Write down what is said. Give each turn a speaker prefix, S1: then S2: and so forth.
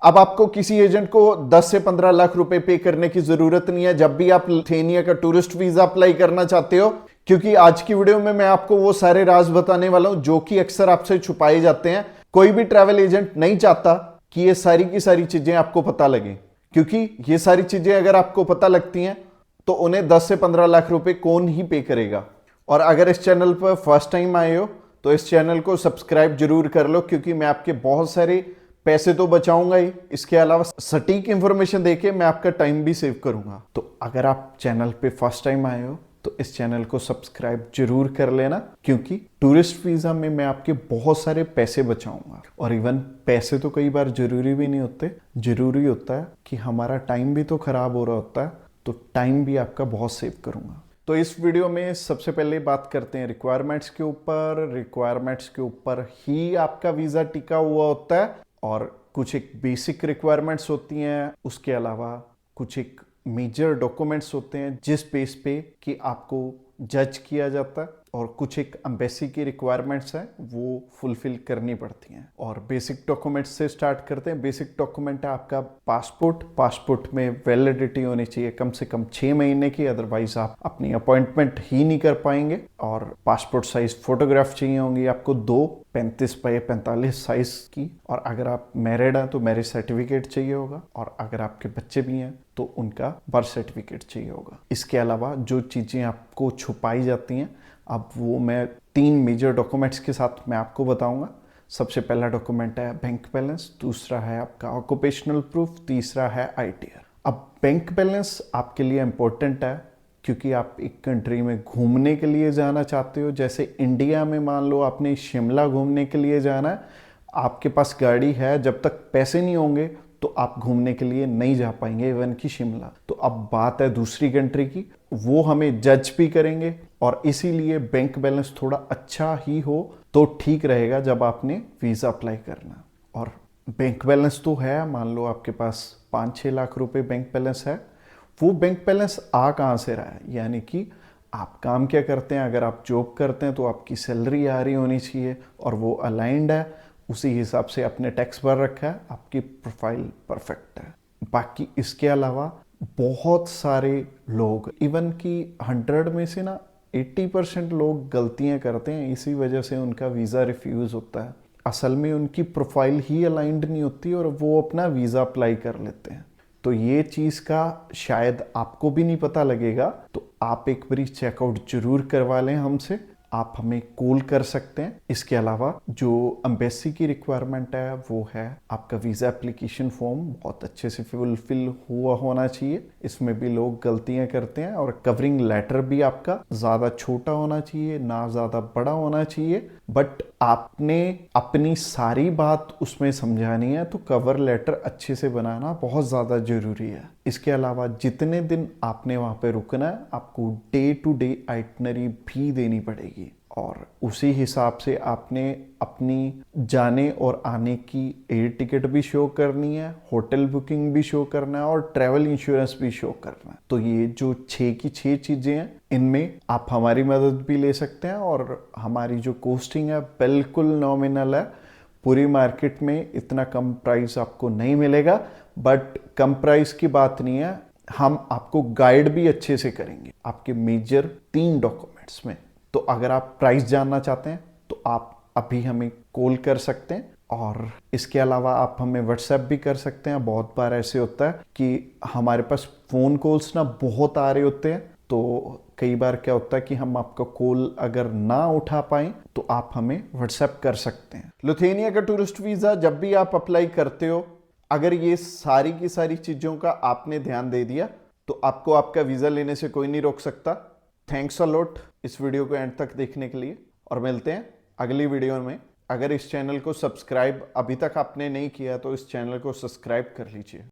S1: अब आपको किसी एजेंट को 10 से 15 लाख रुपए पे करने की जरूरत नहीं है जब भी आप लिथुआनिया का टूरिस्ट वीजा अप्लाई करना चाहते हो, क्योंकि आज की वीडियो में मैं आपको वो सारे राज बताने वाला हूं जो कि अक्सर आपसे छुपाए जाते हैं। कोई भी ट्रैवल एजेंट नहीं चाहता कि ये सारी की सारी चीजें आपको पता लगे, क्योंकि ये सारी चीजें अगर आपको पता लगती हैं तो उन्हें 10 से 15 लाख रुपए कौन ही पे करेगा। और अगर इस चैनल पर फर्स्ट टाइम आए हो तो इस चैनल को सब्सक्राइब जरूर कर लो, क्योंकि मैं आपके बहुत सारे पैसे तो बचाऊंगा ही, इसके अलावा सटीक इंफॉर्मेशन देके मैं आपका टाइम भी सेव करूंगा। तो अगर आप चैनल पे फर्स्ट टाइम आए हो तो इस चैनल को सब्सक्राइब जरूर कर लेना, क्योंकि टूरिस्ट वीजा में मैं आपके बहुत सारे पैसे बचाऊंगा। और इवन पैसे तो कई बार जरूरी भी नहीं होते, जरूरी होता है कि हमारा टाइम भी तो खराब हो रहा होता है, तो टाइम भी आपका बहुत सेव करूंगा। तो इस वीडियो में सबसे पहले बात करते हैं रिक्वायरमेंट्स के ऊपर। रिक्वायरमेंट्स के ऊपर ही आपका वीजा टिका हुआ होता है, और कुछ एक बेसिक रिक्वायरमेंट्स होती हैं, उसके अलावा कुछ एक मेजर डॉक्यूमेंट्स होते हैं जिस बेस पे कि आपको जज किया जाता है, और कुछ एक एम्बेसी की रिक्वायरमेंट्स हैं वो फुलफिल करनी पड़ती हैं। और बेसिक डॉक्यूमेंट्स से स्टार्ट करते हैं। बेसिक डॉक्यूमेंट है आपका पासपोर्ट। पासपोर्ट में वैलिडिटी होनी चाहिए कम से कम 6 महीने की, अदरवाइज आप अपनी अपॉइंटमेंट ही नहीं कर पाएंगे। और पासपोर्ट साइज फोटोग्राफ चाहिए होंगी आपको 2 35 बाई 45 साइज की। और अगर आप मैरिड हैं तो मैरिज सर्टिफिकेट चाहिए होगा, और अगर आपके बच्चे भी हैं तो उनका बर्थ सर्टिफिकेट चाहिए होगा। इसके अलावा जो चीज़ें आपको छुपाई जाती हैं, अब वो मैं 3 मेजर डॉक्यूमेंट्स के साथ मैं आपको बताऊंगा। सबसे पहला डॉक्यूमेंट है बैंक बैलेंस, दूसरा है आपका ऑक्यूपेशनल प्रूफ, तीसरा है ITR। अब बैंक बैलेंस आपके लिए इम्पोर्टेंट है क्योंकि आप एक कंट्री में घूमने के लिए जाना चाहते हो। जैसे इंडिया में मान लो आपने शिमला घूमने के लिए जाना है, आपके पास गाड़ी है, जब तक पैसे नहीं होंगे तो आप घूमने के लिए नहीं जा पाएंगे इवन कि शिमला। तो अब बात है दूसरी कंट्री की, वो हमें जज भी करेंगे, और इसीलिए बैंक बैलेंस थोड़ा अच्छा ही हो तो ठीक रहेगा जब आपने वीज़ा अप्लाई करना। और बैंक बैलेंस तो है, मान लो आपके पास 5-6 लाख रुपए बैंक बैलेंस है, वो बैंक बैलेंस आ कहाँ से रहा है, यानी कि आप काम क्या करते हैं। अगर आप जॉब करते हैं तो आपकी सैलरी आ रही होनी चाहिए और वो अलाइंड है, उसी हिसाब से आपने टैक्स भर रखा है, आपकी प्रोफाइल परफेक्ट है। बाकी इसके अलावा बहुत सारे लोग, इवन कि 100 में से ना 80% लोग गलतियां करते हैं, इसी वजह से उनका वीज़ा रिफ्यूज़ होता है। असल में उनकी प्रोफाइल ही अलाइंड नहीं होती और वो अपना वीज़ा अप्लाई कर लेते हैं। तो ये चीज़ का शायद आपको भी नहीं पता लगेगा, तो आप एक बारी चेकआउट जरूर करवा लें हमसे। आप हमें कॉल कर सकते हैं। इसके अलावा जो एम्बेसी की रिक्वायरमेंट है वो है आपका वीज़ा एप्लीकेशन फॉर्म बहुत अच्छे से फुलफिल हुआ होना चाहिए। इसमें भी लोग गलतियां करते हैं। और कवरिंग लेटर भी आपका ज़्यादा छोटा होना चाहिए, ना ज़्यादा बड़ा होना चाहिए, बट आपने अपनी सारी बात उसमें समझानी है, तो कवर लेटर अच्छे से बनाना बहुत ज़्यादा ज़रूरी है। इसके अलावा जितने दिन आपने वहाँ पे रुकना है, आपको डे टू डे आइटनरी भी देनी पड़ेगी, और उसी हिसाब से आपने अपनी जाने और आने की एयर टिकट भी शो करनी है, होटल बुकिंग भी शो करना है, और ट्रैवल इंश्योरेंस भी शो करना है। तो ये जो 6 की 6 चीज़ें हैं, इनमें आप हमारी मदद भी ले सकते हैं। और हमारी जो कॉस्टिंग है बिल्कुल नॉमिनल है, पूरी मार्केट में इतना कम प्राइस आपको नहीं मिलेगा। बट कम प्राइस की बात नहीं है, हम आपको गाइड भी अच्छे से करेंगे आपके मेजर 3 डॉक्यूमेंट्स में। तो अगर आप प्राइस जानना चाहते हैं तो आप अभी हमें कॉल कर सकते हैं, और इसके अलावा आप हमें व्हाट्सएप भी कर सकते हैं। बहुत बार ऐसे होता है कि हमारे पास फ़ोन कॉल्स ना बहुत आ रहे होते हैं, तो कई बार क्या होता है कि हम आपका कॉल अगर ना उठा पाएं तो आप हमें व्हाट्सएप कर सकते हैं। लिथुआनिया का टूरिस्ट वीज़ा जब भी आप अप्लाई करते हो, अगर ये सारी की सारी चीज़ों का आपने ध्यान दे दिया तो आपको आपका वीज़ा लेने से कोई नहीं रोक सकता। थैंक्स अ लॉट इस वीडियो को एंड तक देखने के लिए, और मिलते हैं अगली वीडियो में। अगर इस चैनल को सब्सक्राइब अभी तक आपने नहीं किया तो इस चैनल को सब्सक्राइब कर लीजिए।